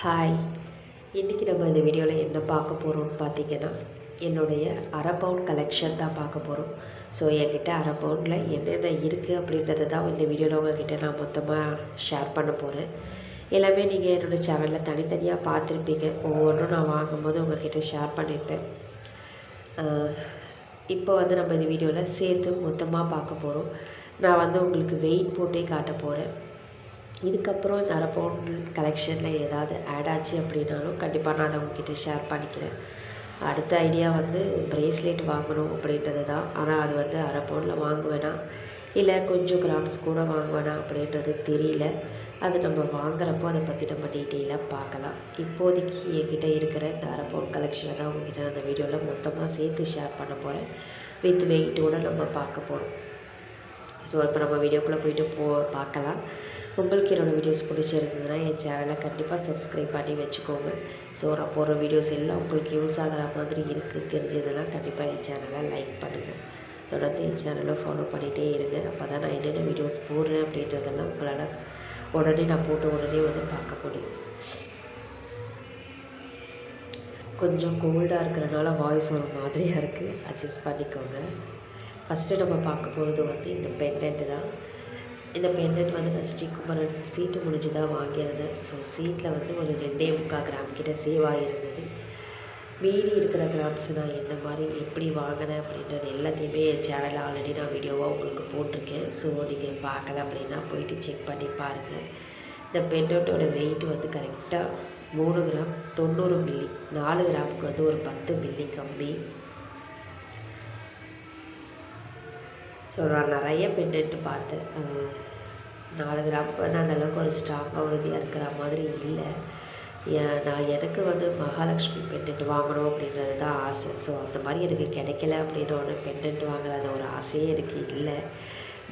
Hi, இன்றைக்கி நம்ம இந்த வீடியோவில் என்ன பார்க்க போகிறோம்னு பார்த்தீங்கன்னா, என்னுடைய அரை பவுன் கலெக்ஷன் தான் பார்க்க போகிறோம். ஸோ என்கிட்ட அரை பவுனில் என்னென்ன இருக்குது அப்படின்றத தான் இந்த வீடியோவில் உங்கள்கிட்ட நான் மொத்தமாக ஷேர் பண்ண போகிறேன். எல்லாமே நீங்கள் என்னோடய சேனலில் தனித்தனியாக பார்த்துருப்பீங்க. ஒவ்வொன்றும் நான் வாங்கும்போது உங்கள்கிட்ட ஷேர் பண்ணியிருப்பேன். இப்போ நம்ம இந்த வீடியோவில் சேர்த்து மொத்தமாக பார்க்க போகிறோம். நான் உங்களுக்கு வெயிட் போட்டே காட்ட போகிறேன். இதுக்கப்புறம் இந்த அரை பவுன் கலெக்ஷனில் ஏதாவது ஆட் ஆச்சு அப்படின்னாலும் கண்டிப்பாக நான் அதை உங்ககிட்ட ஷேர் பண்ணிக்கிறேன். அடுத்த ஐடியா ப்ரேஸ்லெட் வாங்கணும் அப்படின்றது தான். ஆனால் அது அரை பவுனில் வாங்குவேனா இல்லை கொஞ்சம் கிராம்ஸ் கூட வாங்குவேனா அப்படின்றது தெரியல. அது நம்ம வாங்குறப்போ அதை பற்றி நம்ம டீட்டெயிலாக பார்க்கலாம். இப்போதைக்கு என்கிட்ட இருக்கிற இந்த அரை பவுன் கலெக்ஷனை தான் உங்ககிட்ட அந்த வீடியோவில் மொத்தமாக சேர்த்து ஷேர் பண்ண போகிறேன். வித் வெயிட்டோடு நம்ம பார்க்க போகிறோம். ஸோ இப்போ நம்ம வீடியோக்குள்ளே போயிட்டு பார்க்கலாம். உங்களுக்கு என்னோடய வீடியோஸ் பிடிச்சிருந்ததுன்னா என் சேனலை கண்டிப்பாக சப்ஸ்கிரைப் பண்ணி வச்சுக்கோங்க. ஸோ நான் போடுற வீடியோஸ் எல்லாம் உங்களுக்கு யூஸ் ஆகிற மாதிரி இருக்குது தெரிஞ்சதுன்னா கண்டிப்பாக என் சேனலை லைக் பண்ணுங்கள். தொடர்ந்து என் சேனலை ஃபாலோ பண்ணிகிட்டே இருங்க. அப்போ தான் நான் என்னென்ன வீடியோஸ் போடுறேன் அப்படின்றதெல்லாம் உங்களால் உடனே நான் போட்ட உடனே பார்க்க முடியும். கொஞ்சம் கோல்டாக இருக்கிறனால வாய்ஸ் ஒரு மாதிரியாக இருக்குது, அட்ஜஸ்ட் பண்ணிக்கோங்க. ஃபஸ்ட்டு நம்ம பார்க்க போகிறது இந்த பெண்டன்ட்டு தான். இந்த பெண்டன்ட் நான் ஸ்ரீகுமரன் சீட்டு முடிஞ்சு தான் வாங்கியிருந்தேன். ஸோ சீட்டில் ஒரு 2.25 கிராம் கிட்ட சேவ் ஆகியிருந்தது. மீதி இருக்கிற கிராம்ஸ் நான் எந்த மாதிரி எப்படி வாங்கினேன் அப்படின்றது எல்லாத்தையுமே என் சேனலில் ஆல்ரெடி நான் வீடியோவாக உங்களுக்கு போட்டிருக்கேன். ஸோ நீங்கள் பார்க்கல அப்படின்னா போயிட்டு செக் பண்ணி பாருங்கள். இந்த பெண்டன்ட்டோட வெயிட் கரெக்டாக 3 கிராம் 90 மில்லி. 4 கிராமுக்கு ஒரு 10 மில்லி கம்மி. ஸோ நான் நிறைய பெண்டன்ட்டு பார்த்தேன். 4 கிராமுக்கு அந்தளவுக்கு ஒரு ஸ்ட்ராங்காக உறுதியாக இருக்கிற மாதிரி இல்லை. எனக்கு மகாலட்சுமி பெண்டன்ட் வாங்கணும் அப்படின்றது தான் ஆசை. ஸோ அந்த மாதிரி எனக்கு கிடைக்கல அப்படின்னு பெண்டன்ட் வாங்குற ஒரு ஆசையே எனக்கு இல்லை.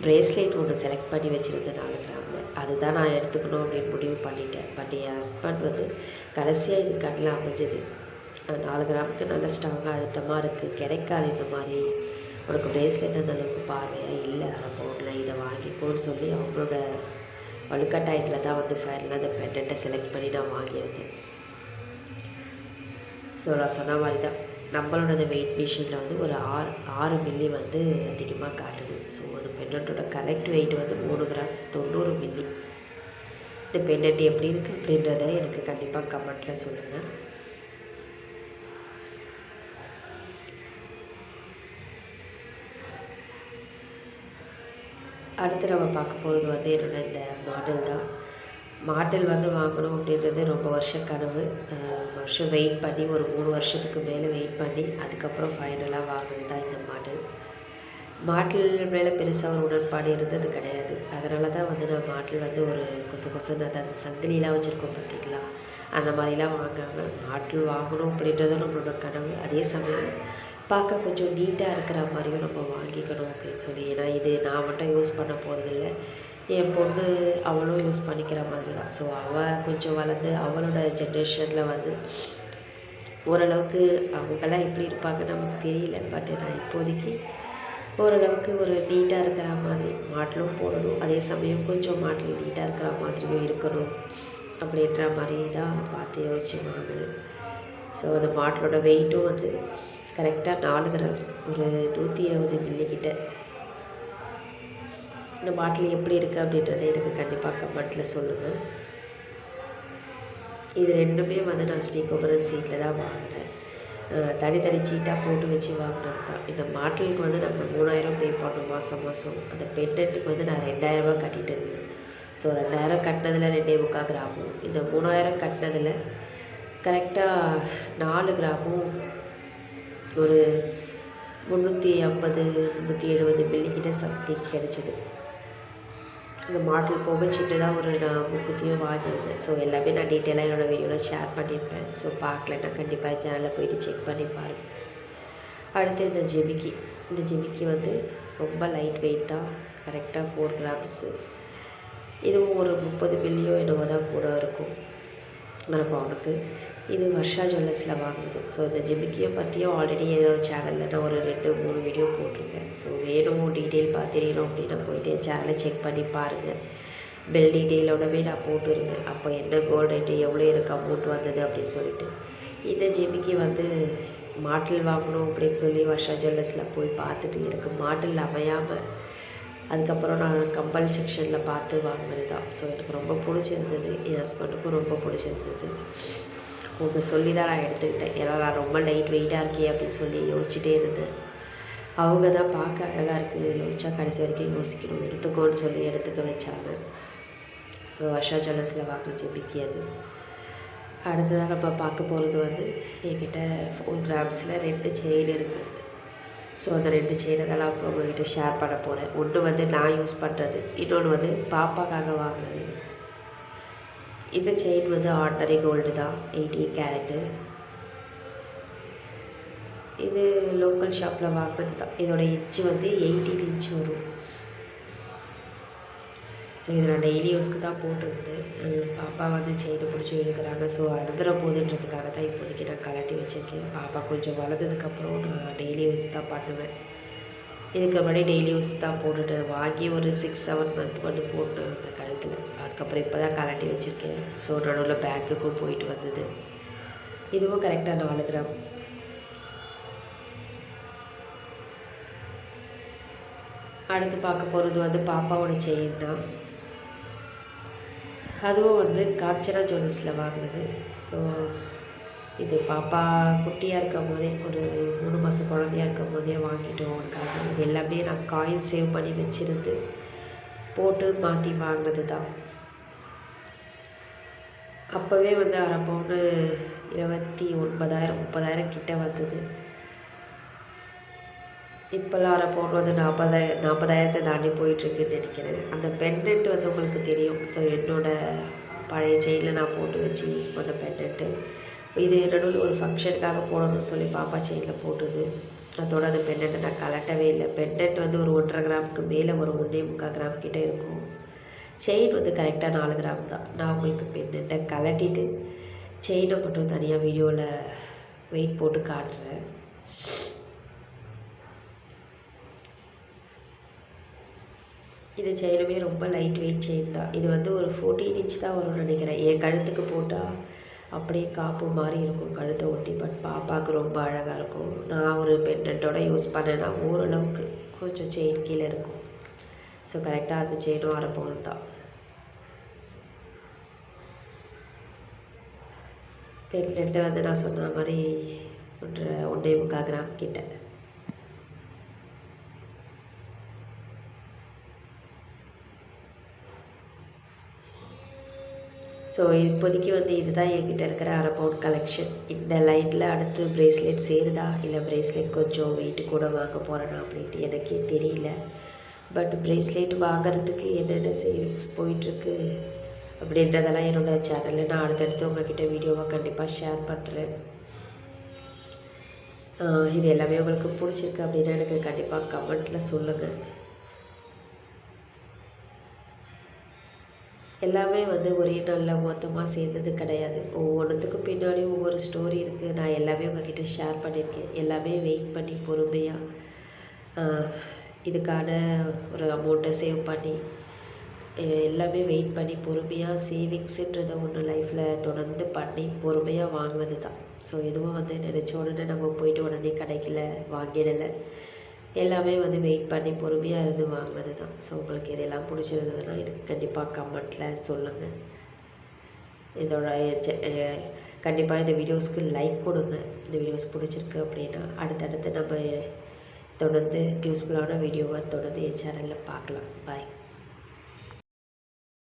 ப்ரேஸ்லெட் ஒன்று செலக்ட் பண்ணி வச்சுருந்தேன் 4 கிராமில். அதுதான் நான் எடுத்துக்கணும் அப்படின்னு முடிவு பண்ணிட்டேன். பட் என் ஹஸ்பண்ட் கடைசியாக இது கண்ணில் அமைஞ்சது. 4 கிராமுக்கு நல்ல ஸ்ட்ராங்காக அழுத்தமாக இருக்குது, கிடைக்காது இந்த மாதிரி, உனக்கு ப்ரேஸ்லெட் அந்தளவுக்கு பார்வையாக இல்லை, அரை பவுனில் இதை வாங்கிக்கோன்னு சொல்லி அவங்களோட வலுக்கட்டாயத்தில் தான் ஃபைனலாக அந்த பெண்டன்ட்டை செலக்ட் பண்ணி நான் வாங்கியிருந்தேன். ஸோ நான் சொன்ன மாதிரி தான் நம்மளோட அந்த வெயிட் மிஷினில் ஒரு 6 மில்லி அதிகமாக காட்டுது. ஸோ அந்த பெண்டன்ட்டோட கரெக்ட் வெயிட் 3 கிராம் 90 மில்லி. இந்த பெண்டன்ட் எப்படி இருக்குது அப்படின்றத எனக்கு கண்டிப்பாக கமெண்ட்டில் சொல்லுங்கள். அடுத்து நம்ம பார்க்க போகிறது என்னோட இந்த மாடல் தான். மாடல் வாங்கணும் அப்படின்றது ரொம்ப வருஷ கனவு. வருஷம் வெயிட் பண்ணி ஒரு 3 வருஷத்துக்கு மேலே வெயிட் பண்ணி அதுக்கப்புறம் ஃபைனலாக வாங்கினது தான் இந்த மாடல். மாடல் மேலே பெருசாக ஒரு உடன்பாடு இருந்தது கிடையாது. அதனால தான் நான் மாடல் ஒரு கொசன்னு அந்த சங்கிலிலாம் வச்சுருக்கோம் பார்த்திங்களா, அந்த மாதிரிலாம் வாங்காமல் மாடல் வாங்கணும் அப்படின்றதும் நம்மளோட கனவு. அதே சமயம் பார்க்க கொஞ்சம் நீட்டாக இருக்கிற மாதிரியும் நம்ம வாங்கிக்கணும் அப்படின்னு சொல்லி. ஏன்னா இது நான் மட்டும் யூஸ் பண்ண போகிறதில்ல, என் பொண்ணு அவளும் யூஸ் பண்ணிக்கிற மாதிரி தான். ஸோ அவள் கொஞ்சம் வளர்ந்து அவளோட ஜென்ரேஷனில் ஓரளவுக்கு அவங்கெல்லாம் எப்படி இருப்பாங்கன்னு நமக்கு தெரியல. பட் நான் இப்போதைக்கு ஓரளவுக்கு ஒரு நீட்டாக இருக்கிற மாதிரி மாடலும் போடணும், அதே சமயம் கொஞ்சம் மாடல் நீட்டாக இருக்கிற மாதிரியும் இருக்கணும் அப்படின்ற மாதிரி தான் பார்த்து யோசிச்சு வாங்குது. ஸோ அந்த மாடலோட வெயிட்டும் கரெக்டாக 4 கிராம் ஒரு 120 மில்லி கிட்ட. இந்த பாட்டில் எப்படி இருக்குது அப்படின்றத எனக்கு கண்டிப்பாக கமெண்ட்டில் சொல்லுங்கள். இது ரெண்டுமே நான் ஸ்ரீகுமரன் சீட்டில் தான் வாங்கினேன். தனித்தனி சீட்டாக போட்டு வச்சு வாங்கினது தான். இந்த மாட்டலுக்கு நாங்கள் 3000 பே பண்ணோம் மாதம். அந்த பெண்டன்ட்டுக்கு நான் 2000 ரூபா கட்டிகிட்டு இருந்தேன். ஸோ 2000 கட்டினதில் 2.25 கிராமும், இந்த 3000 கட்டினதில் கரெக்டாக 4 கிராமும் ஒரு 350 370 மில்லிக்கிட்ட சம்திங் கிடச்சிது. இந்த மாடல் போக சின்னதாக ஒரு நான் முக்குத்தியும் வாங்கியிருந்தேன். ஸோ எல்லாமே நான் டீட்டெயிலாக என்னோடய வீடியோவில் ஷேர் பண்ணியிருப்பேன். ஸோ பார்க்கலன்னா கண்டிப்பாக சேனலில் போயிட்டு செக் பண்ணி பாருங்கள். அடுத்து இந்த ஜிமிக்கி ரொம்ப லைட் வெயிட் தான், கரெக்டாக 4 கிராம்ஸு. இதுவும் ஒரு 30 மில்லியோ என்னவோ தான் கூட இருக்கும் அரை பவுனுக்கு. இது வர்ஷா ஜுவல்லர்ஸில் வாங்குது. ஸோ இந்த ஜிமிக்கியை பற்றியும் ஆல்ரெடி என்னோடய சேனலில் நான் ஒரு 2-3 வீடியோ போட்டிருக்கேன். ஸோ வேணும் டீட்டெயில் பார்த்துரியணும் அப்படின்னா போயிட்டு என் சேனலை செக் பண்ணி பாருங்கள். பில் டீட்டெயிலோடவே நான் போட்டுருந்தேன். அப்போ என்ன கோல்டு ரேட்டு, எவ்வளோ எனக்கு அமௌண்ட் வந்தது அப்படின்னு சொல்லிட்டு. இந்த ஜிமிக்கு வந்து மாடல் வாங்கணும் அப்படின்னு சொல்லி வர்ஷா ஜுவல்லர்ஸில் போய் பார்த்துட்டு எனக்கு மாடல் அமையாமல் அதுக்கப்புறம் நான் கம்பல் செக்ஷனில் பார்த்து வாங்கினது தான். ஸோ எனக்கு ரொம்ப பிடிச்சிருந்தது, என் ஹஸ்பண்டுக்கும் ரொம்ப பிடிச்சிருந்தது. அவங்க சொல்லி தான் நான் எடுத்துக்கிட்டேன். ஏன்னா நான் ரொம்ப லைட் வெயிட்டாக இருக்கே அப்படின்னு சொல்லி யோசிச்சுட்டே இருந்தேன். அவங்க தான் பார்க்க அழகாக இருக்குது, யோசிச்சா கடைசி வரைக்கும் யோசிக்கணும், எடுத்துக்கோன்னு சொல்லி எடுத்துக்க வச்சாங்க. ஸோ வர்ஷா ஜுவல்லர்ஸில் வாங்கின ஜிமிக்கி அது. அடுத்ததாக நம்ம பார்க்க போகிறது வந்து என்கிட்ட 4 கிராம்ஸில் 2 செயின் இருக்குது. ஸோ அந்த 2 செயினை தான் நான் உங்கள்கிட்ட ஷேர் பண்ண போகிறேன். ஒன்று வந்து நான் யூஸ் பண்ணுறது, இன்னொன்று வந்து பாப்பாக்காக வாங்கினது. இந்த செயின் வந்து ஆர்டினரி கோல்டு தான், 18 கேரட்டு. இது லோக்கல் ஷாப்பில் வாங்கினது தான். இதோட இன்ச்சு வந்து 18 இன்ச் வரும். ஸோ இதை நான் டெய்லி யூஸ்க்கு தான் போட்டிருந்தேன். பாப்பா வந்து செயினை பிடிச்சி இழுக்கிறாங்க. ஸோ அறுந்துட போகுதுன்றதுக்காக தான் இப்போதைக்கு நான் கலட்டி வச்சுருக்கேன். பாப்பா கொஞ்சம் வளர்ந்ததுக்கப்புறம் நான் டெய்லி யூஸ் தான் பண்ணுவேன். இதுக்கு முன்னாடி டெய்லி யூஸ் தான் போட்டுட்டு வாங்கி ஒரு 6-7 மந்த் மட்டும் போட்டு அந்த கழுத்தில். அதுக்கப்புறம் இப்போ தான் கலட்டி வச்சுருக்கேன். ஸோ நடுவில் பேங்க்குக்கும் போயிட்டு வந்தது. இதுவும் கரெக்டாக 4 கிராம். அடுத்து பார்க்க போகிறது வந்து பாப்பாவோட செயின் தான். அதுவும் வந்து காஞ்சனா ஜுவல்லர்ஸில் வாங்கினது. ஸோ இது பாப்பா குட்டியாக இருக்கும் போதே, ஒரு 3 மாதம் குழந்தையாக இருக்கும் போதே வாங்கிட்டோம் அவனுக்காக. இது எல்லாமே நான் காயின் சேவ் பண்ணி வச்சுருந்து போட்டு மாற்றி வாங்கினது தான். அப்போவே வந்து அரை பவுண்டு 29,000-30,000 கிட்ட வந்தது. இப்போல்லாம் அரை பவுன் வந்து 40,000 தாண்டி போயிட்டுருக்குன்னு நினைக்கிறேன். அந்த பெண்டன்ட் வந்து உங்களுக்கு தெரியும். ஸோ என்னோடய பழைய செயினில் நான் போட்டு வச்சு யூஸ் பண்ண பெண்டன்ட்டு. இது நடுவில் ஒரு ஃபங்க்ஷனுக்காக போடணும்னு சொல்லி பாப்பா செயினில் போட்டுது. அதோட அந்த பெண்டன்ட்டை நான் கலட்டவே இல்லை. பெண்டன்ட் வந்து ஒரு 1.5 கிராமுக்கு மேலே ஒரு 1.25 கிராம் கிட்டே இருக்கும். செயின் வந்து கரெக்டாக 4 கிராம் தான். நான் உங்களுக்கு பெண்டன்ட்டை கலட்டிட்டு செயினை மட்டும் தனியாக வீடியோவில் வெயிட் போட்டு காட்டுறேன். இந்த செயினுமே ரொம்ப லைட் வெயிட் செயின் தான். இது வந்து ஒரு 14 இன்ச் தான் வரும்னு நினைக்கிறேன். என் கழுத்துக்கு போட்டால் அப்படியே காப்பு மாதிரி இருக்கும் கழுத்தை ஒட்டி. பட் பாப்பாவுக்கு ரொம்ப அழகாக இருக்கும். நான் ஒரு பெண்டன்ட்டோட யூஸ் பண்ணேன்னா ஓரளவுக்கு கொஞ்சம் செயின் கீழே இருக்கும். ஸோ கரெக்டாக அந்த செயினும் அரை பவுன் தான். பெண்டன்ட்டு வந்து நான் சொன்ன மாதிரி 1.25 கிராம் கிட்ட. ஸோ இப்போதைக்கு வந்து இதுதான் என்கிட்ட இருக்கிற அரை பவுன் கலெக்ஷன். இந்த லைனில் அடுத்து ப்ரேஸ்லெட் சேருதா, இல்லை ப்ரேஸ்லெட் கொஞ்சம் வெயிட்டு கூட வாங்க போகிறேன்னா அப்படின்ட்டு எனக்கே தெரியல. பட் ப்ரேஸ்லெட் வாங்கிறதுக்கு என்னென்ன சேவிங்ஸ் போயிட்டுருக்கு அப்படின்றதெல்லாம் என்னோடய சேனலில் நான் அடுத்தடுத்து உங்கள்கிட்ட வீடியோவாக கண்டிப்பாக ஷேர் பண்ணுறேன். இது எல்லாமே உங்களுக்கு பிடிச்சிருக்கு அப்படின்னா எனக்கு கண்டிப்பாக கமெண்ட்டில் சொல்லுங்கள். எல்லாமே வந்து ஒரே நாளில் மொத்தமாக சேர்ந்தது கிடையாது. ஒவ்வொன்றுத்துக்கும் பின்னாடியும் ஒவ்வொரு ஸ்டோரி இருக்குது. நான் எல்லாமே உங்கள்கிட்ட ஷேர் பண்ணியிருக்கேன். எல்லாமே வெயிட் பண்ணி பொறுமையாக இதுக்கான ஒரு அமௌண்ட்டை சேவ் பண்ணி எல்லாமே வெயிட் பண்ணி பொறுமையாக சேவிங்ஸுன்றதை ஒன்று லைஃப்பில் தொடர்ந்து பண்ணி பொறுமையாக வாங்கினது தான். ஸோ எதுவும் வந்து நினச்ச உடனே நம்ம போயிட்டு உடனே கடைக்கில் வாங்கிடலை. எல்லாமே வந்து வெயிட் பண்ணி பொறுமையாக இருந்து வாங்கினது தான். ஸோ உங்களுக்கு இதெல்லாம் பிடிச்சிருந்ததுன்னா எனக்கு கண்டிப்பாக கமெண்ட்டில் சொல்லுங்கள். இதோட கண்டிப்பாக இந்த வீடியோஸ்க்கு லைக் கொடுங்க. இந்த வீடியோஸ் பிடிச்சிருக்கு அப்படின்னா அடுத்தடுத்து நம்ம தொடர்ந்து யூஸ்ஃபுல்லான வீடியோவை தொடர்ந்து என் சேனலில் பார்க்கலாம். பாய்.